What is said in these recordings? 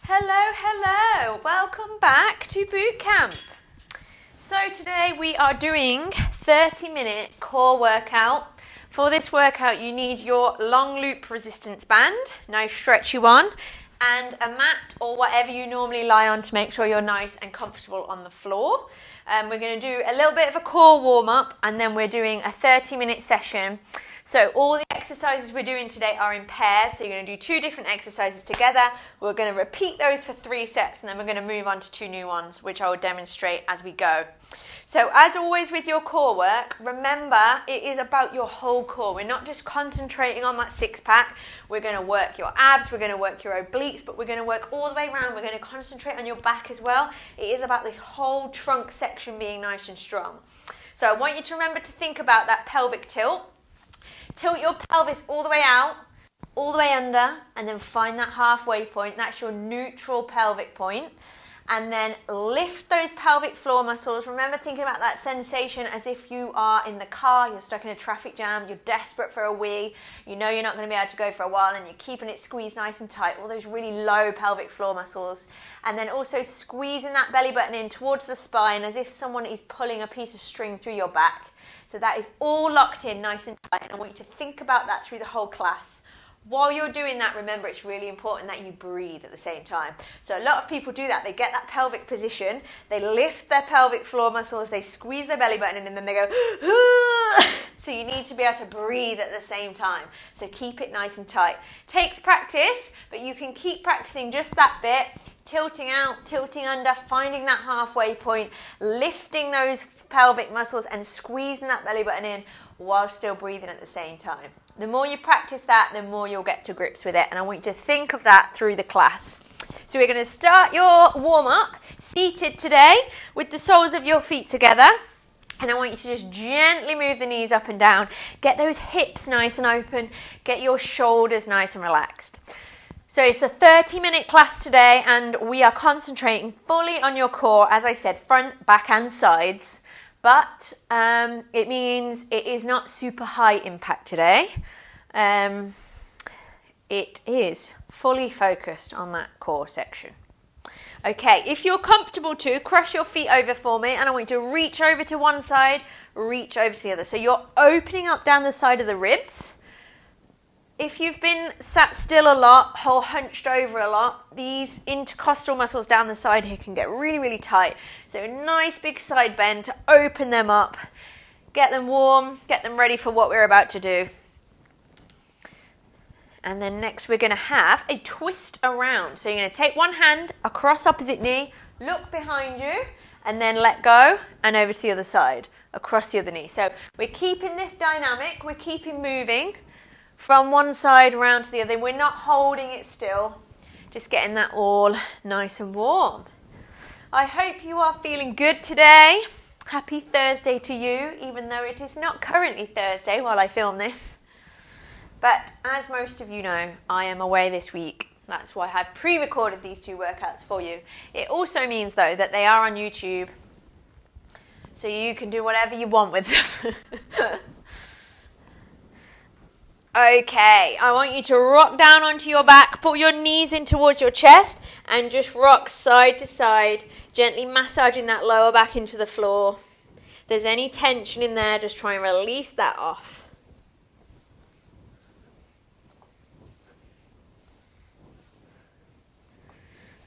Hello, hello. Welcome back to boot camp. So today we are doing 30-minute core workout. For this workout you need your long loop resistance band, nice stretchy one, and a mat or whatever you normally lie on to make sure you're nice and comfortable on the floor. We're going to do a little bit of a core warm up and then we're doing a 30-minute session. So all the exercises we're doing today are in pairs, so you're going to do two different exercises together. We're going to repeat those for 3 sets and then we're going to move on to 2 new ones, which I will demonstrate as we go. So as always with your core work, remember it is about your whole core. We're not just concentrating on that six-pack. We're going to work your abs, we're going to work your obliques, but we're going to work all the way around. We're going to concentrate on your back as well. It is about this whole trunk section being nice and strong. So I want you to remember to think about that pelvic tilt. Tilt your pelvis all the way out, all the way under, and then find that halfway point. That's your neutral pelvic point. And then lift those pelvic floor muscles. Remember thinking about that sensation as if you are in the car, you're stuck in a traffic jam, you're desperate for a wee, you know you're not going to be able to go for a while and you're keeping it squeezed nice and tight, all those really low pelvic floor muscles. And then also squeezing that belly button in towards the spine as if someone is pulling a piece of string through your back. So that is all locked in nice and tight, and I want you to think about that through the whole class. While you're doing that, remember it's really important that you breathe at the same time. So a lot of people do that. They get that pelvic position, they lift their pelvic floor muscles, they squeeze their belly button in, and then they go, so you need to be able to breathe at the same time. So keep it nice and tight. Takes practice, but you can keep practicing just that bit, tilting out, tilting under, finding that halfway point, lifting those pelvic muscles and squeezing that belly button in while still breathing at the same time. The more you practice that, the more you'll get to grips with it, and I want you to think of that through the class. So we're going to start your warm-up seated today with the soles of your feet together, and I want you to just gently move the knees up and down, get those hips nice and open, get your shoulders nice and relaxed. So it's a 30-minute class today, and we are concentrating fully on your core, as I said, front, back and sides. But it means it is not super high impact today. It is fully focused on that core section. Okay, if you're comfortable to, cross your feet over for me, and I want you to reach over to one side, reach over to the other. So you're opening up down the side of the ribs. If you've been sat still a lot, or hunched over a lot, these intercostal muscles down the side here can get really, really tight. So a nice big side bend to open them up, get them warm, get them ready for what we're about to do. And then next we're going to have a twist around. So you're going to take one hand across opposite knee, look behind you, and then let go and over to the other side, across the other knee. So we're keeping this dynamic, we're keeping moving from one side around to the other. We're not holding it still, just getting that all nice and warm. I hope you are feeling good today. Happy Thursday to you, even though it is not currently Thursday while I film this. But as most of you know, I am away this week. That's why I've pre-recorded these 2 workouts for you. It also means though that they are on YouTube, so you can do whatever you want with them. Okay, I want you to rock down onto your back, put your knees in towards your chest and just rock side to side, gently massaging that lower back into the floor. If there's any tension in there, just try and release that off.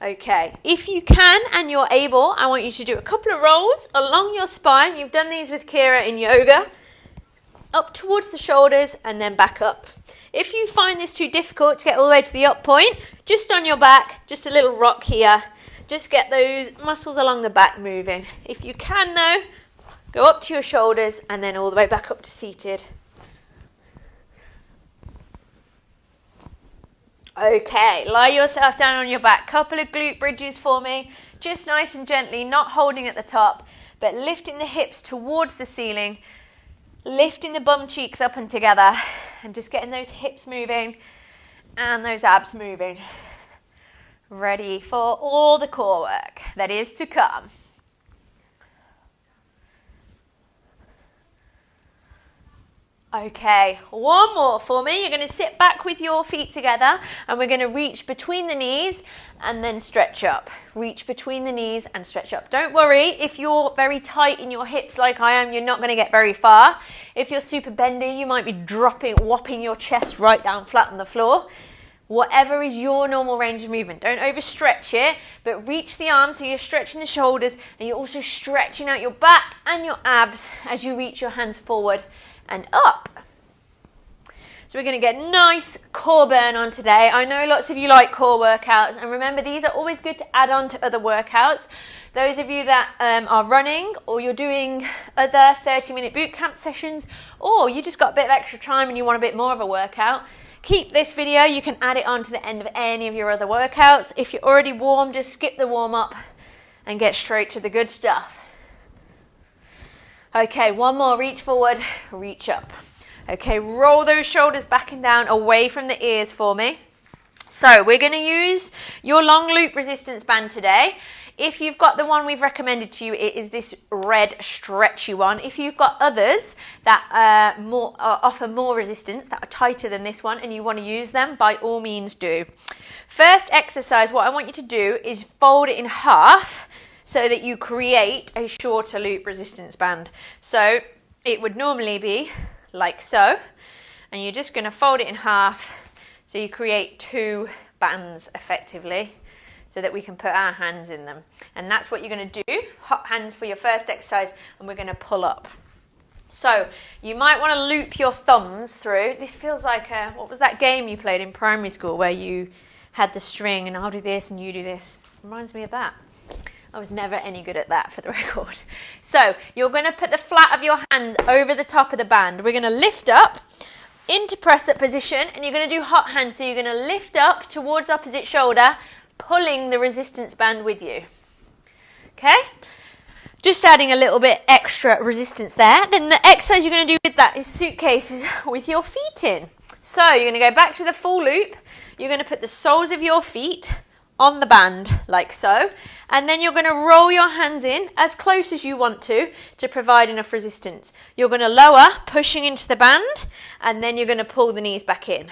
Okay, if you can and you're able, I want you to do a couple of rolls along your spine. You've done these with Kira in yoga. Up towards the shoulders and then back up. If you find this too difficult to get all the way to the up point, just on your back, just a little rock here. Just get those muscles along the back moving. If you can though, go up to your shoulders and then all the way back up to seated. Okay, lie yourself down on your back. Couple of glute bridges for me. Just nice and gently, not holding at the top, but lifting the hips towards the ceiling. Lifting the bum cheeks up and together and just getting those hips moving and those abs moving. Ready for all the core work that is to come. Okay, one more for me. You're going to sit back with your feet together and we're going to reach between the knees and then stretch up. Reach between the knees and stretch up. Don't worry, if you're very tight in your hips like I am, you're not going to get very far. If you're super bendy, you might be whopping your chest right down flat on the floor. Whatever is your normal range of movement. Don't overstretch it, but reach the arms so you're stretching the shoulders and you're also stretching out your back and your abs as you reach your hands forward and up. So we're going to get nice core burn on today. I know lots of you like core workouts, and remember these are always good to add on to other workouts. Those of you that are running, or you're doing other 30-minute boot camp sessions, or you just got a bit of extra time and you want a bit more of a workout, keep this video. You can add it on to the end of any of your other workouts. If you're already warm, just skip the warm up and get straight to the good stuff. Okay, one more. Reach forward, reach up. Okay, roll those shoulders back and down away from the ears for me. So we're going to use your long loop resistance band today. If you've got the one we've recommended to you, it is this red stretchy one. If you've got others that offer more resistance, that are tighter than this one, and you want to use them, by all means do. First exercise, what I want you to do is fold it in half, so that you create a shorter loop resistance band. So it would normally be like so, and you're just going to fold it in half so you create two bands effectively so that we can put our hands in them. And that's what you're going to do. Hot hands for your first exercise, and we're going to pull up. So you might want to loop your thumbs through. This feels like what was that game you played in primary school where you had the string and I'll do this and you do this? Reminds me of that. I was never any good at that, for the record. So you're going to put the flat of your hand over the top of the band. We're going to lift up into press up position, and you're going to do hot hands. So you're going to lift up towards opposite shoulder, pulling the resistance band with you. Okay? Just adding a little bit extra resistance there. Then the exercise you're going to do with that is suitcases with your feet in. So you're going to go back to the full loop. You're going to put the soles of your feet on the band like so, and then you're going to roll your hands in as close as you want to provide enough resistance. You're going to lower, pushing into the band, and then you're going to pull the knees back in.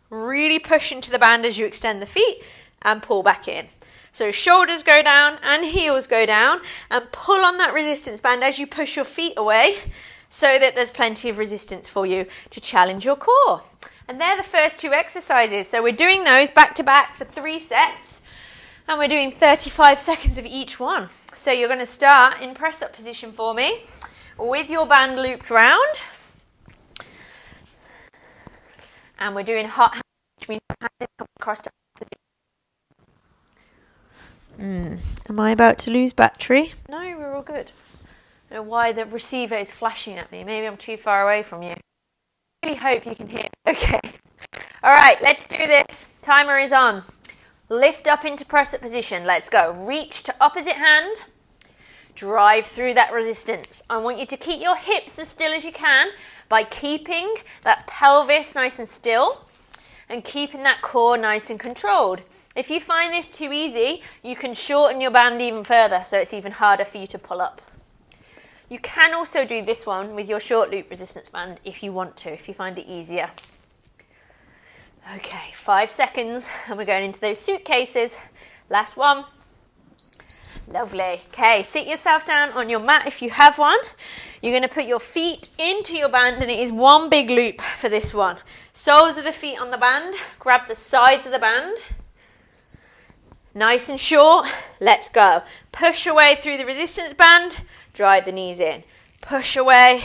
Really push into the band as you extend the feet and pull back in. So shoulders go down and heels go down, and pull on that resistance band as you push your feet away so that there's plenty of resistance for you to challenge your core. And they're the first two exercises. So we're doing those back to back for 3 sets. And we're doing 35 seconds of each one. So you're going to start in press up position for me with your band looped round. And we're doing hot hands, which means hands across to opposite. Am I about to lose battery? No, we're all good. I don't know why the receiver is flashing at me. Maybe I'm too far away from you. I really hope you can hear. Okay. All right, let's do this. Timer is on. Lift up into press-up position. Let's go. Reach to opposite hand. Drive through that resistance. I want you to keep your hips as still as you can by keeping that pelvis nice and still and keeping that core nice and controlled. If you find this too easy, you can shorten your band even further so it's even harder for you to pull up. You can also do this one with your short loop resistance band if you want to, if you find it easier. Okay, 5 seconds, and we're going into those suitcases. Last one. Lovely. Okay, sit yourself down on your mat if you have one. You're going to put your feet into your band, and it is one big loop for this one. Soles of the feet on the band. Grab the sides of the band. Nice and short. Let's go. Push away through the resistance band. Drive the knees in. Push away.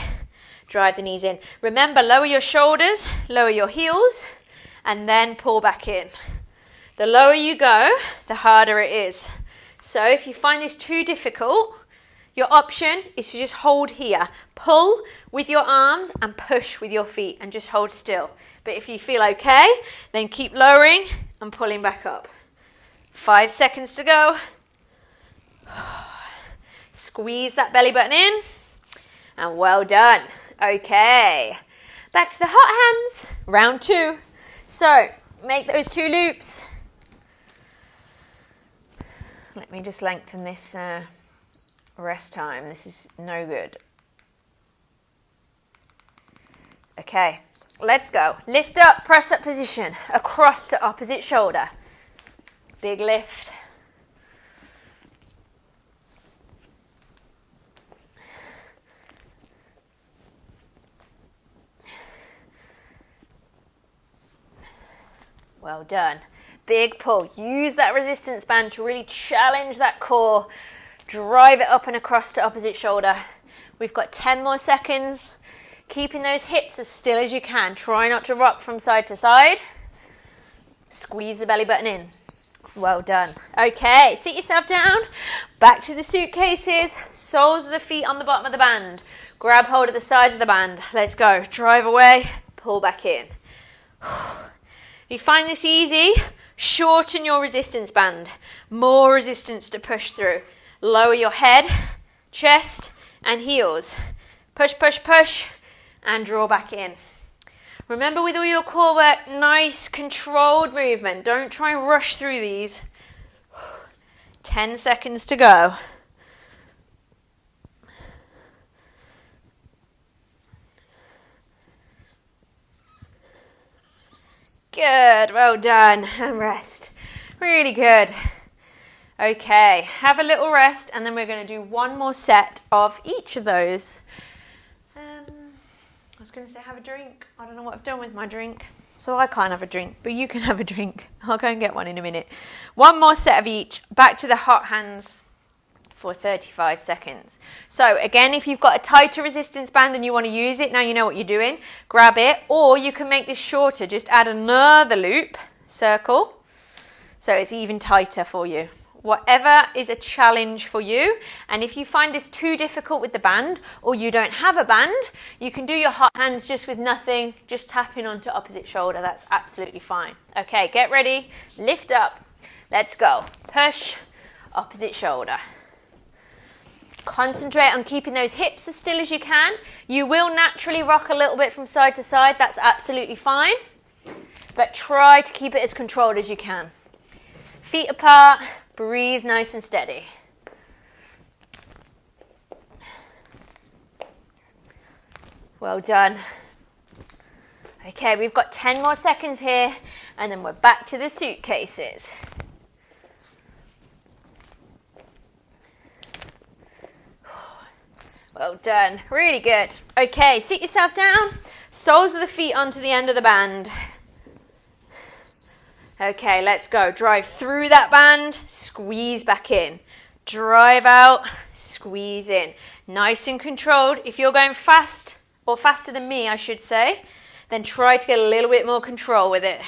Drive the knees in. Remember, lower your shoulders, lower your heels, and then pull back in. The lower you go, the harder it is. So if you find this too difficult, your option is to just hold here. Pull with your arms and push with your feet and just hold still. But if you feel okay, then keep lowering and pulling back up. 5 seconds to go. Squeeze that belly button in. And well done. Okay. Back to the hot hands. Round 2. So, make those 2 loops. Let me just lengthen this rest time. This is no good. Okay, let's go. Lift up, press up position, across to opposite shoulder. Big lift. Well done. Big pull. Use that resistance band to really challenge that core. Drive it up and across to opposite shoulder. We've got 10 more seconds. Keeping those hips as still as you can. Try not to rock from side to side. Squeeze the belly button in. Well done. Okay, sit yourself down. Back to the suitcases. Soles of the feet on the bottom of the band. Grab hold of the sides of the band. Let's go. Drive away. Pull back in. If you find this easy, shorten your resistance band. More resistance to push through. Lower your head, chest, and heels. Push, push, push, and draw back in. Remember, with all your core work, nice controlled movement. Don't try and rush through these. 10 seconds to go. Good, well done, and rest. Really good. Okay, have a little rest, and then we're going to do one more set of each of those. I was going to say have a drink. I don't know what I've done with my drink, so I can't have a drink, but you can have a drink. I'll go and get one in a minute. One more set of each, back to the hot hands for 35 seconds. So again, if you've got a tighter resistance band and you want to use it, now you know what you're doing, grab it, or you can make this shorter. Just add another loop, circle, so it's even tighter for you. Whatever is a challenge for you, and if you find this too difficult with the band, or you don't have a band, you can do your hot hands just with nothing, just tapping onto opposite shoulder. That's absolutely fine. Okay, get ready, lift up, let's go. Push, opposite shoulder. Concentrate on keeping those hips as still as you can. You will naturally rock a little bit from side to side. That's absolutely fine. But try to keep it as controlled as you can. Feet apart. Breathe nice and steady. Well done. Okay, we've got 10 more seconds here, and then we're back to the suitcases. Well done, really good. Okay, sit yourself down, soles of the feet onto the end of the band. Okay, let's go. Drive through that band, squeeze back in. Drive out, squeeze in. Nice and controlled. If you're going fast, or faster than me, I should say, then try to get a little bit more control with it.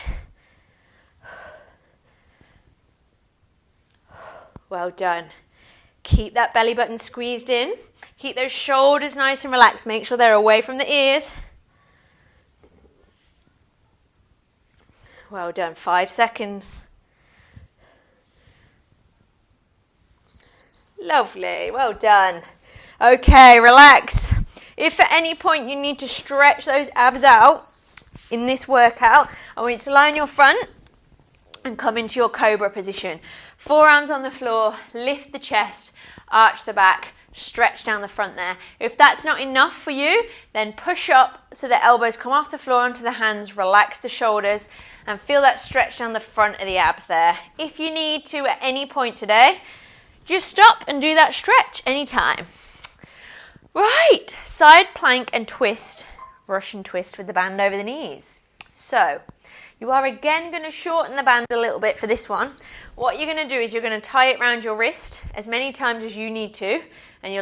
Well done. Keep that belly button squeezed in. Keep those shoulders nice and relaxed. Make sure they're away from the ears. Well done. 5 seconds. Lovely. Well done. Okay, relax. If at any point you need to stretch those abs out in this workout, I want you to lie on your front and come into your cobra position. Forearms on the floor, lift the chest, arch the back, stretch down the front there. If that's not enough for you, then push up so the elbows come off the floor onto the hands, relax the shoulders, and feel that stretch down the front of the abs there. If you need to at any point today, just stop and do that stretch anytime. Right, side plank and twist, Russian twist with the band over the knees. So, you are again going to shorten the band a little bit for this one. What you're going to do is you're going to tie it around your wrist as many times as you need to, and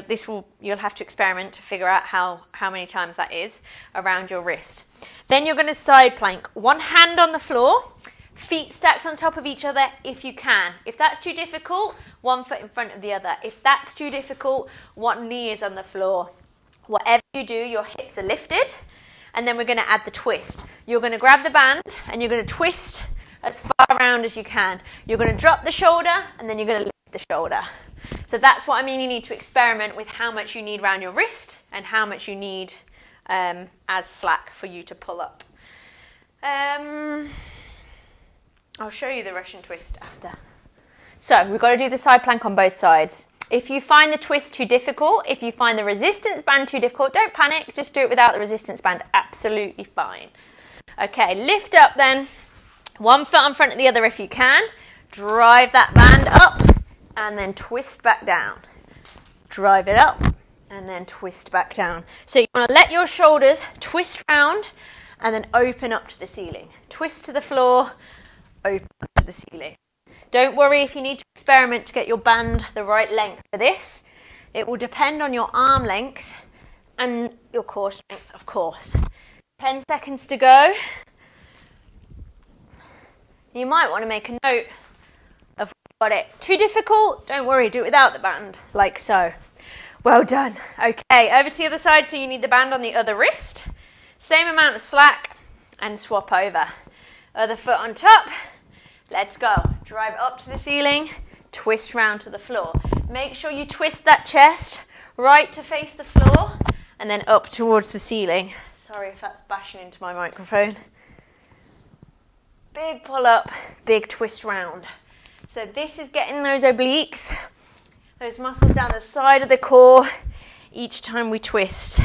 you'll have to experiment to figure out how many times that is around your wrist. Then you're going to side plank, one hand on the floor, feet stacked on top of each other if you can. If that's too difficult, one foot in front of the other. If that's too difficult, one knee is on the floor. Whatever you do, your hips are lifted, and then we're going to add the twist. You're going to grab the band and you're going to twist as far around as you can. You're going to drop the shoulder and then you're going to lift the shoulder. So that's what I mean. You need to experiment with how much you need around your wrist and how much you need as slack for you to pull up. I'll show you the Russian twist after. So we've got to do the side plank on both sides. If you find the twist too difficult, if you find the resistance band too difficult, don't panic, just do it without the resistance band, absolutely fine. Okay, lift up then, one foot in front of the other if you can, drive that band up and then twist back down. Drive it up and then twist back down. So you want to let your shoulders twist round and then open up to the ceiling. Twist to the floor, open up to the ceiling. Don't worry if you need to experiment to get your band the right length for this. It will depend on your arm length and your core strength, of course. 10 seconds to go. You might want to make a note of got it. Too difficult? Don't worry, do it without the band, like so. Well done. Okay, over to the other side, so you need the band on the other wrist. Same amount of slack and swap over. Other foot on top. Let's go. Drive up to the ceiling, twist round to the floor. Make sure you twist that chest right to face the floor and then up towards the ceiling. Sorry if that's bashing into my microphone. Big pull up, big twist round. So this is getting those obliques, those muscles down the side of the core each time we twist.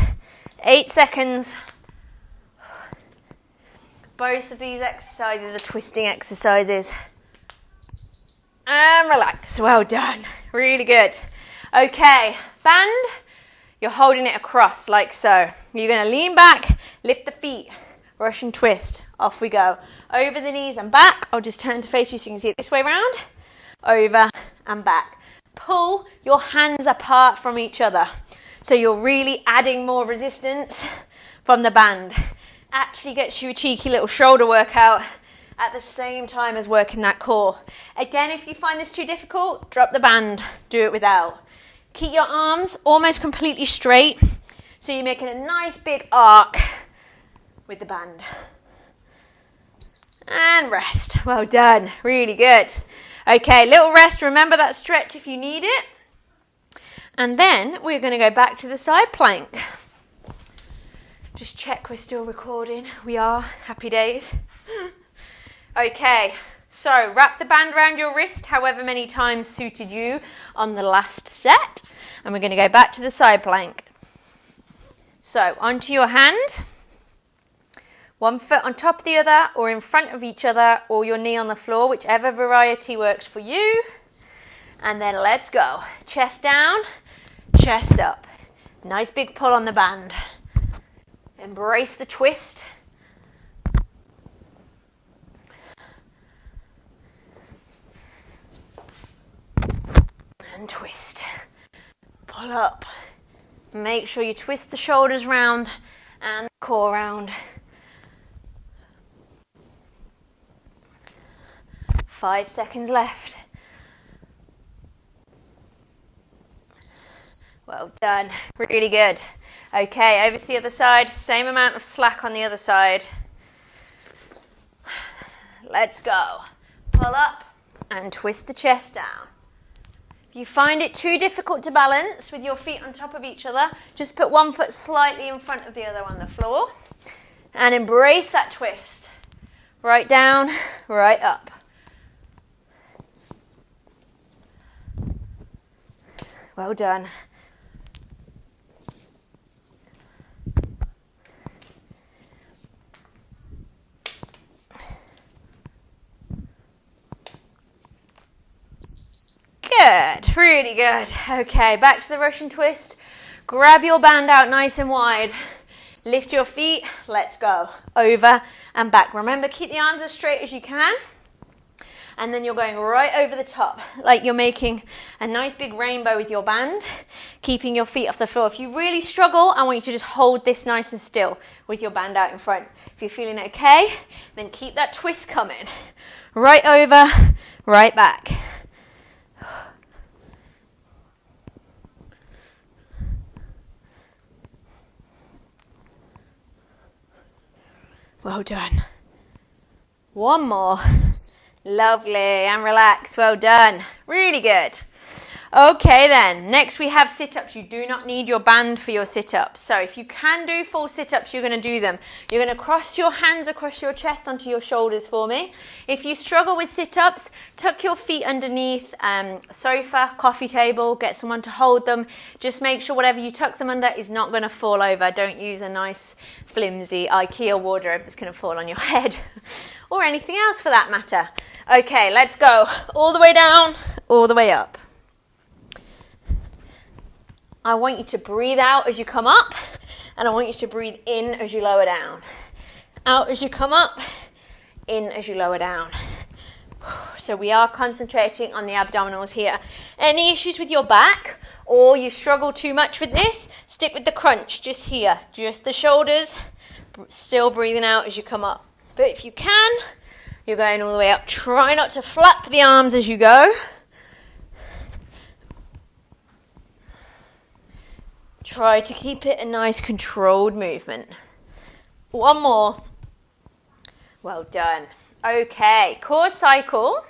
8 seconds. Both of these exercises are twisting exercises. And relax. Well done. Really good. Okay, band. You're holding it across like so. You're going to lean back, lift the feet, Russian twist. Off we go. Over the knees and back. I'll just turn to face you so you can see it this way round. Over and back. Pull your hands apart from each other. So you're really adding more resistance from the band. Actually gets you a cheeky little shoulder workout at the same time as working that core. Again, if you find this too difficult, drop the band, do it without. Keep your arms almost completely straight, so you're making a nice big arc with the band. And rest. Well done, really good. Okay, little rest, remember that stretch if you need it. And then we're going to go back to the side plank. Just check we're still recording. We are. Happy days. Okay, so wrap the band around your wrist however many times suited you on the last set. And we're going to go back to the side plank. So onto your hand. One foot on top of the other or in front of each other or your knee on the floor, whichever variety works for you. And then let's go. Chest down, chest up. Nice big pull on the band. Embrace the twist. And twist. Pull up. Make sure you twist the shoulders round and the core round. 5 seconds left. Well done. Really good. Okay, over to the other side. Same amount of slack on the other side. Let's go. Pull up and twist the chest down. If you find it too difficult to balance with your feet on top of each other, just put one foot slightly in front of the other on the floor and embrace that twist. Right down, right up. Well done. Good, really good. Okay, back to the Russian twist. Grab your band out nice and wide. Lift your feet, let's go. Over and back. Remember, keep the arms as straight as you can. And then you're going right over the top, like you're making a nice big rainbow with your band, keeping your feet off the floor. If you really struggle, I want you to just hold this nice and still with your band out in front. If you're feeling okay, then keep that twist coming. Right over, right back. Well done. One more. Lovely, and relax. Well done. Really good. Okay then, next we have sit-ups. You do not need your band for your sit-ups. So if you can do full sit-ups, you're going to do them. You're going to cross your hands across your chest onto your shoulders for me. If you struggle with sit-ups, tuck your feet underneath sofa, coffee table, get someone to hold them. Just make sure whatever you tuck them under is not going to fall over. Don't use a nice flimsy IKEA wardrobe that's going to fall on your head or anything else for that matter. Okay, let's go. All the way down, all the way up. I want you to breathe out as you come up, and I want you to breathe in as you lower down. Out as you come up, in as you lower down. So we are concentrating on the abdominals here. Any issues with your back, or you struggle too much with this, stick with the crunch just here, just the shoulders, still breathing out as you come up. But if you can, you're going all the way up. Try not to flap the arms as you go. Try to keep it a nice controlled movement. One more. Well done. Okay, core cycle.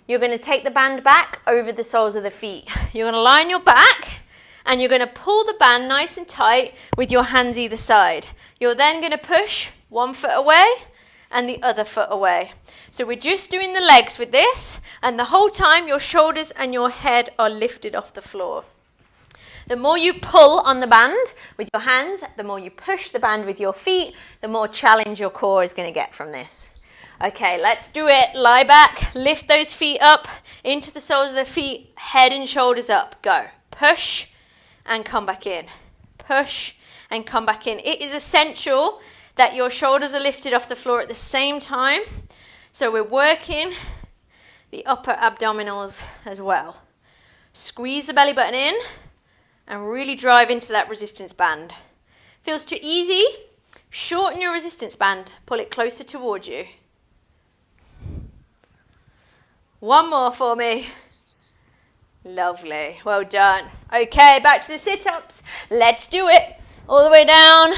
You're going to take the band back over the soles of the feet. You're going to lie on your back and you're going to pull the band nice and tight with your hands either side. You're then going to push one foot away and the other foot away. So we're just doing the legs with this, and the whole time your shoulders and your head are lifted off the floor. The more you pull on the band with your hands, the more you push the band with your feet, the more challenge your core is going to get from this. Okay, let's do it. Lie back, lift those feet up into the soles of the feet, head and shoulders up. Go. Push and come back in. Push and come back in. It is essential that your shoulders are lifted off the floor at the same time. So we're working the upper abdominals as well. Squeeze the belly button in and really drive into that resistance band. Feels too easy? Shorten your resistance band. Pull it closer towards you. One more for me. Lovely. Well done. Okay, back to the sit-ups. Let's do it. All the way down,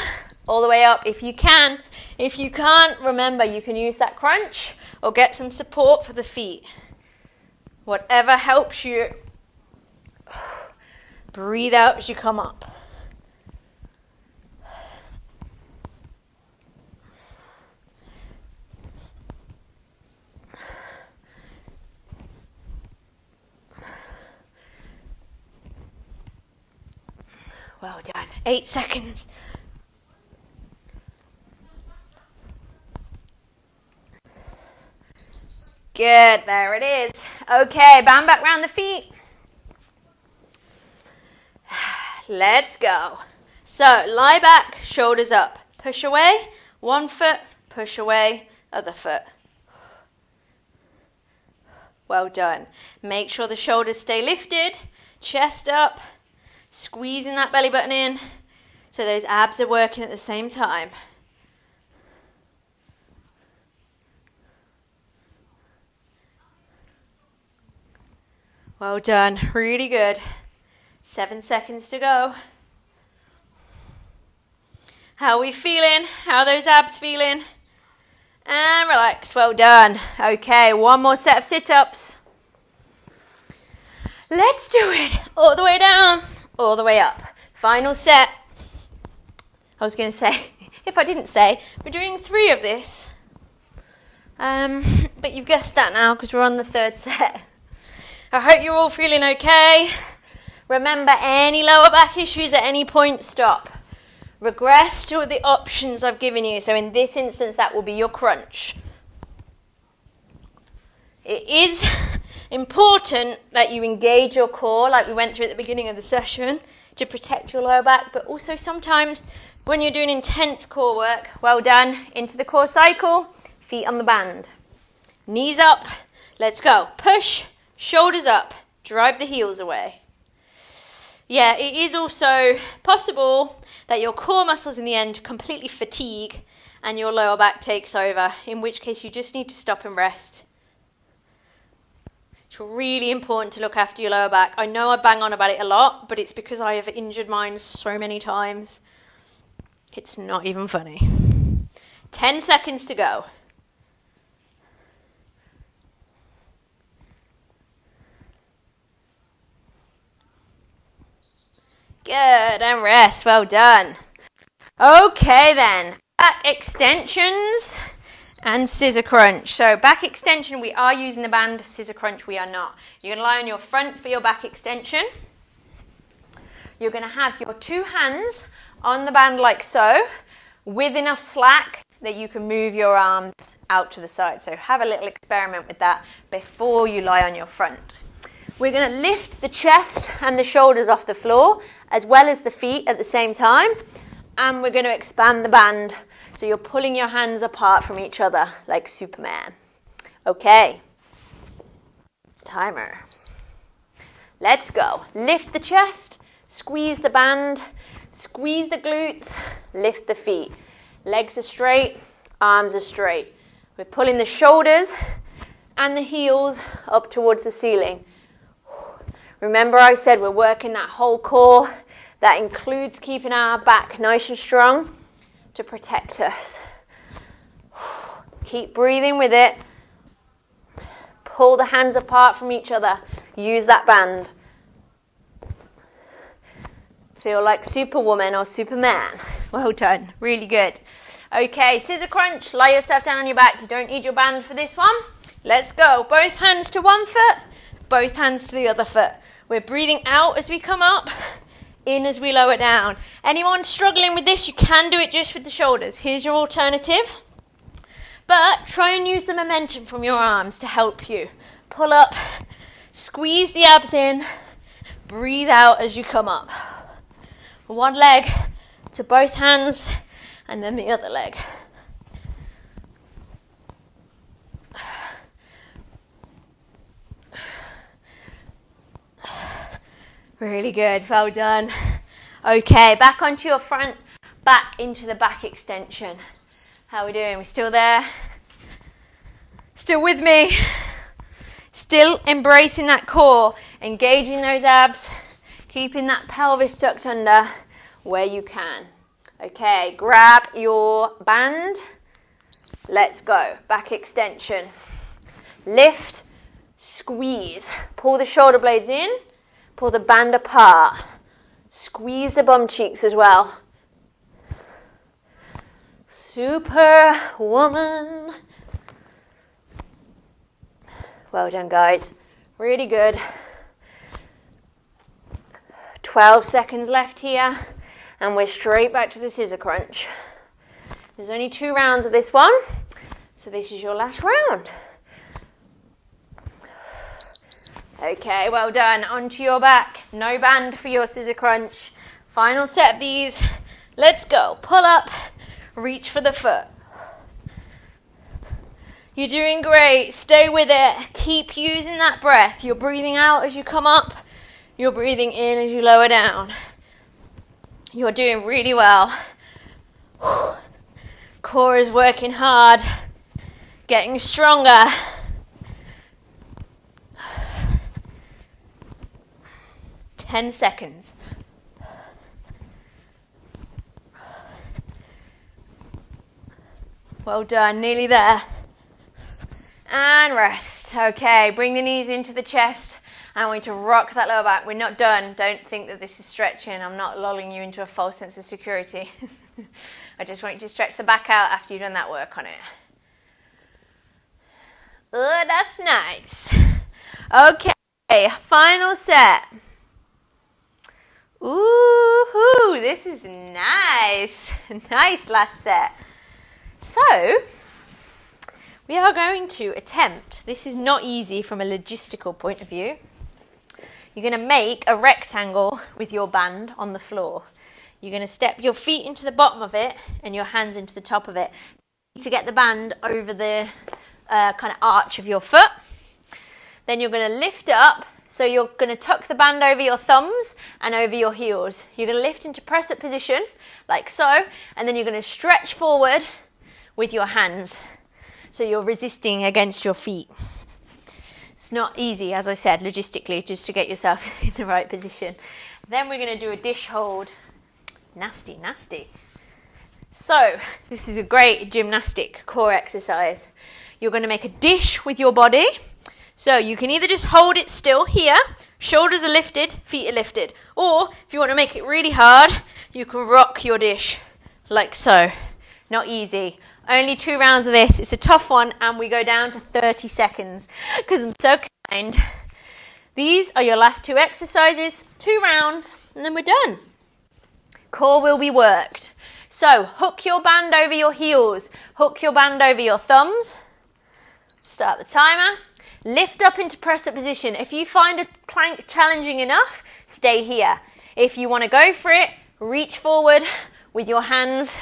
all the way up if you can. If you can't, remember you can use that crunch or get some support for the feet. Whatever helps you. Breathe out as you come up. Well done. 8 seconds. Good, there it is. Okay, band back round the feet. Let's go. So, lie back, shoulders up. Push away, one foot, push away, other foot. Well done. Make sure the shoulders stay lifted, chest up, squeezing that belly button in so those abs are working at the same time. Well done, really good. 7 seconds to go. How are we feeling? How are those abs feeling? And relax, well done. Okay, one more set of sit-ups. Let's do it. All the way down, all the way up. Final set. I was going to say, if I didn't say, we're doing 3 of this. But you've guessed that now because we're on the 3rd set. I hope you're all feeling okay. Remember, any lower back issues at any point, stop. Regress to the options I've given you. So in this instance, that will be your crunch. It is important that you engage your core, like we went through at the beginning of the session, to protect your lower back. But also sometimes when you're doing intense core work, well done, into the core cycle, feet on the band. Knees up, let's go. Push, shoulders up, drive the heels away. Yeah, it is also possible that your core muscles in the end completely fatigue and your lower back takes over, in which case you just need to stop and rest. It's really important to look after your lower back. I know I bang on about it a lot, but it's because I have injured mine so many times. It's not even funny. 10 seconds to go. Good, and rest. Well done. Okay then, back extensions and scissor crunch. So back extension, we are using the band. Scissor crunch, we are not. You're going to lie on your front for your back extension. You're going to have your two hands on the band like so, with enough slack that you can move your arms out to the side. So have a little experiment with that before you lie on your front. We're going to lift the chest and the shoulders off the floor, as well as the feet at the same time. And we're going to expand the band. So you're pulling your hands apart from each other like Superman. Okay. Timer. Let's go. Lift the chest, squeeze the band, squeeze the glutes, lift the feet. Legs are straight, arms are straight. We're pulling the shoulders and the heels up towards the ceiling. Remember I said we're working that whole core. That includes keeping our back nice and strong to protect us. Keep breathing with it. Pull the hands apart from each other. Use that band. Feel like Superwoman or Superman. Well done. Really good. Okay, scissor crunch. Lie yourself down on your back. You don't need your band for this one. Let's go. Both hands to one foot. Both hands to the other foot. We're breathing out as we come up. In as we lower down. Anyone struggling with this, you can do it just with the shoulders. Here's your alternative. But try and use the momentum from your arms to help you. Pull up, squeeze the abs in, breathe out as you come up. One leg to both hands, and then the other leg. Really good, well done. Okay, back onto your front, back into the back extension. How are we doing? We still there? Still with me? Still embracing that core, engaging those abs, keeping that pelvis tucked under where you can. Okay, grab your band. Let's go. Back extension. Lift, squeeze. Pull the shoulder blades in. Pull the band apart. Squeeze the bum cheeks as well. Superwoman. Well done, guys. Really good. 12 seconds left here. And we're straight back to the scissor crunch. There's only 2 rounds of this one. So this is your last round. Okay, well done. Onto your back. No band for your scissor crunch. Final set of these. Let's go. Pull up. Reach for the foot. You're doing great. Stay with it. Keep using that breath. You're breathing out as you come up. You're breathing in as you lower down. You're doing really well. Core is working hard. Getting stronger. 10 seconds. Well done, nearly there. And rest. Okay, bring the knees into the chest. And I want you to rock that lower back. We're not done. Don't think that this is stretching. I'm not lulling you into a false sense of security. I just want you to stretch the back out after you've done that work on it. Oh, that's nice. Okay, final set. Ooh, this is nice. Nice last set. So, we are going to attempt, this is not easy from a logistical point of view. You're going to make a rectangle with your band on the floor. You're going to step your feet into the bottom of it and your hands into the top of it to get the band over the kind of arch of your foot. Then you're going to lift up. So you're going to tuck the band over your thumbs and over your heels. You're going to lift into press-up position, like so, and then you're going to stretch forward with your hands. So you're resisting against your feet. It's not easy, as I said, logistically, just to get yourself in the right position. Then we're going to do a dish hold. Nasty, nasty. So this is a great gymnastic core exercise. You're going to make a dish with your body. So you can either just hold it still here, shoulders are lifted, feet are lifted. Or if you want to make it really hard, you can rock your dish like so. Not easy. Only 2 rounds of this. It's a tough one, and we go down to 30 seconds because I'm so kind. These are your last 2 exercises, 2 rounds, and then we're done. Core will be worked. So hook your band over your heels, hook your band over your thumbs. Start the timer. Lift up into press-up position. If you find a plank challenging enough, stay here. If you want to go for it, reach forward with your hands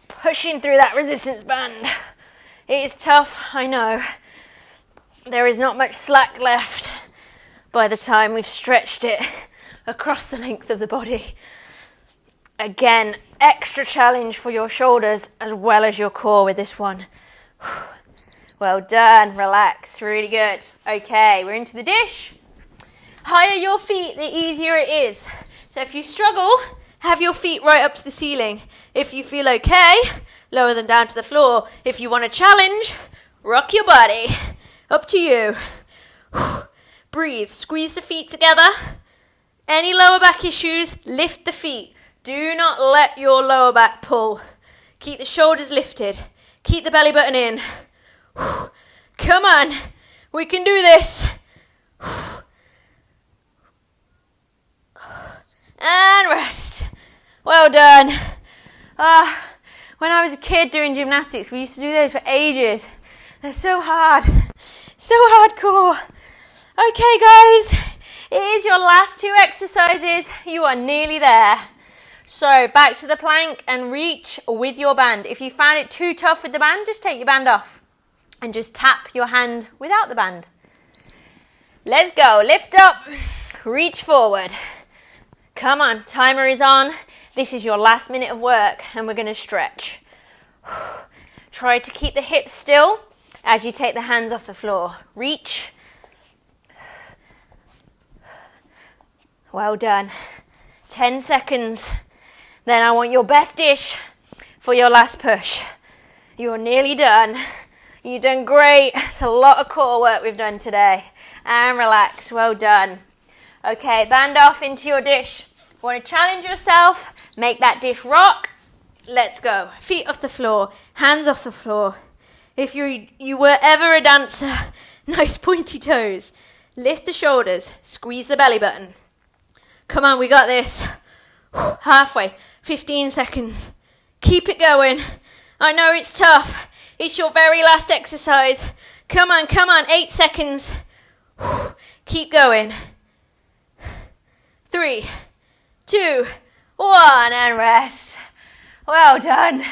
pushing through that resistance band. It is tough, I know. There is not much slack left by the time we've stretched it across the length of the body. Again, extra challenge for your shoulders as well as your core with this one. Well done, relax, really good. Okay, we're into the dish. Higher your feet, the easier it is. So if you struggle, have your feet right up to the ceiling. If you feel okay, lower them down to the floor. If you want a challenge, rock your body. Up to you. Breathe, squeeze the feet together. Any lower back issues, lift the feet. Do not let your lower back pull. Keep the shoulders lifted. Keep the belly button in. Come on, we can do this. And rest. Well done. When I was a kid doing gymnastics, we used to do those for ages. They're so hard. So hardcore. Okay, guys. It is your last 2 exercises. You are nearly there. So back to the plank and reach with your band. If you find it too tough with the band, just take your band off and just tap your hand without the band. Let's go. Lift up. Reach forward. Come on. Timer is on. This is your last minute of work and we're going to stretch. Try to keep the hips still as you take the hands off the floor. Reach. Well done. 10 seconds. Then I want your best dish for your last push. You're nearly done. You've done great. It's a lot of core work we've done today. And relax. Well done. Okay, band off into your dish. Want to challenge yourself? Make that dish rock. Let's go. Feet off the floor. Hands off the floor. If you were ever a dancer, nice pointy toes. Lift the shoulders. Squeeze the belly button. Come on, we got this. Halfway. 15 seconds. Keep it going. I know it's tough. It's your very last exercise. Come on, come on. 8 seconds. Keep going. 3, 2, 1, and rest. Well done.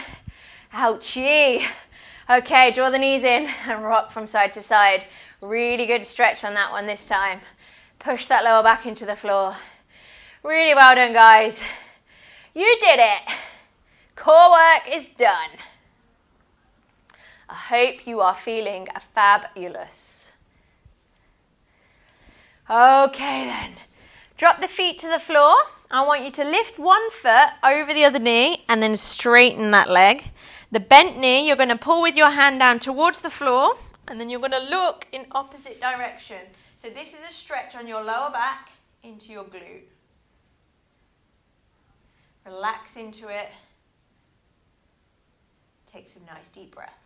Ouchie. Okay, draw the knees in and rock from side to side. Really good stretch on that one this time. Push that lower back into the floor. Really well done, guys. You did it. Core work is done. I hope you are feeling fabulous. Okay then. Drop the feet to the floor. I want you to lift one foot over the other knee and then straighten that leg. The bent knee, you're going to pull with your hand down towards the floor and then you're going to look in opposite direction. So this is a stretch on your lower back into your glute. Relax into it. Take some nice deep breaths.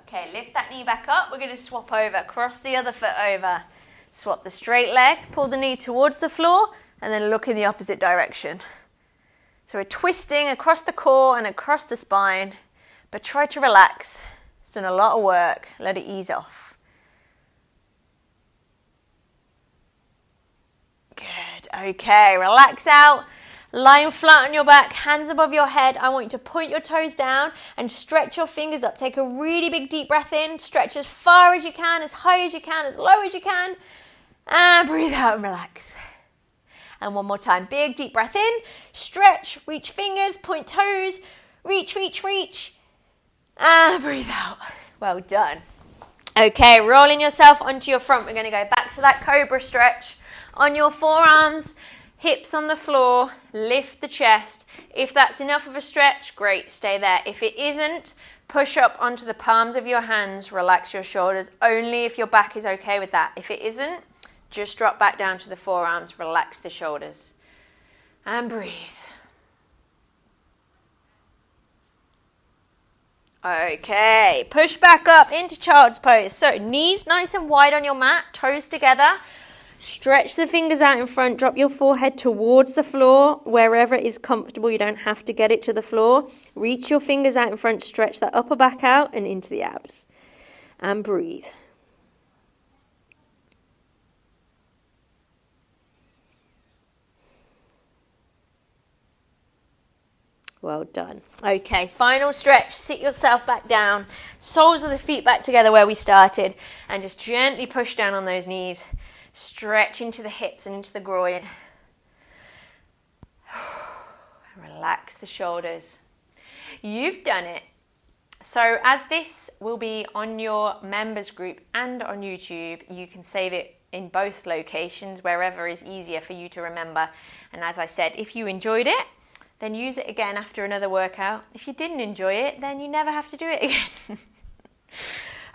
Okay, lift that knee back up. We're going to swap over. Cross the other foot over. Swap the straight leg. Pull the knee towards the floor and then look in the opposite direction. So we're twisting across the core and across the spine, but try to relax. It's done a lot of work. Let it ease off. Good. Okay, relax out. Lying flat on your back, hands above your head. I want you to point your toes down and stretch your fingers up. Take a really big deep breath in. Stretch as far as you can, as high as you can, as low as you can. And breathe out and relax. And one more time. Big deep breath in. Stretch, reach fingers, point toes. Reach, reach, reach. And breathe out. Well done. Okay, rolling yourself onto your front. We're going to go back to that cobra stretch. On your forearms, hips on the floor, lift the chest. If that's enough of a stretch, great, stay there. If it isn't, Push up onto the palms of your hands, relax your shoulders, only if your back is okay with that. If it isn't, just drop back down to the forearms, relax the shoulders, and breathe. Okay, push back up into child's pose. So knees nice and wide on your mat, toes together. Stretch the fingers out in front, drop your forehead towards the floor, wherever it is comfortable. You don't have to get it to the floor. Reach your fingers out in front, stretch that upper back out and into the abs. And breathe. Well done. Okay, final stretch. Sit yourself back down. Soles of the feet back together where we started. And just gently push down on those knees. Stretch into the hips and into the groin. Relax the shoulders. You've done it. So as this will be on your members group and on YouTube, you can save it in both locations, wherever is easier for you to remember. And as I said, if you enjoyed it, then use it again after another workout. If you didn't enjoy it, then you never have to do it again.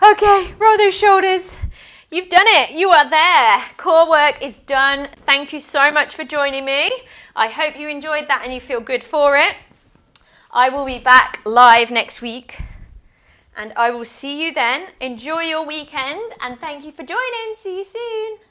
Okay, roll those shoulders. You've done it. You are there. Core work is done. Thank you so much for joining me. I hope you enjoyed that and you feel good for it. I will be back live next week and I will see you then. Enjoy your weekend and thank you for joining. See you soon.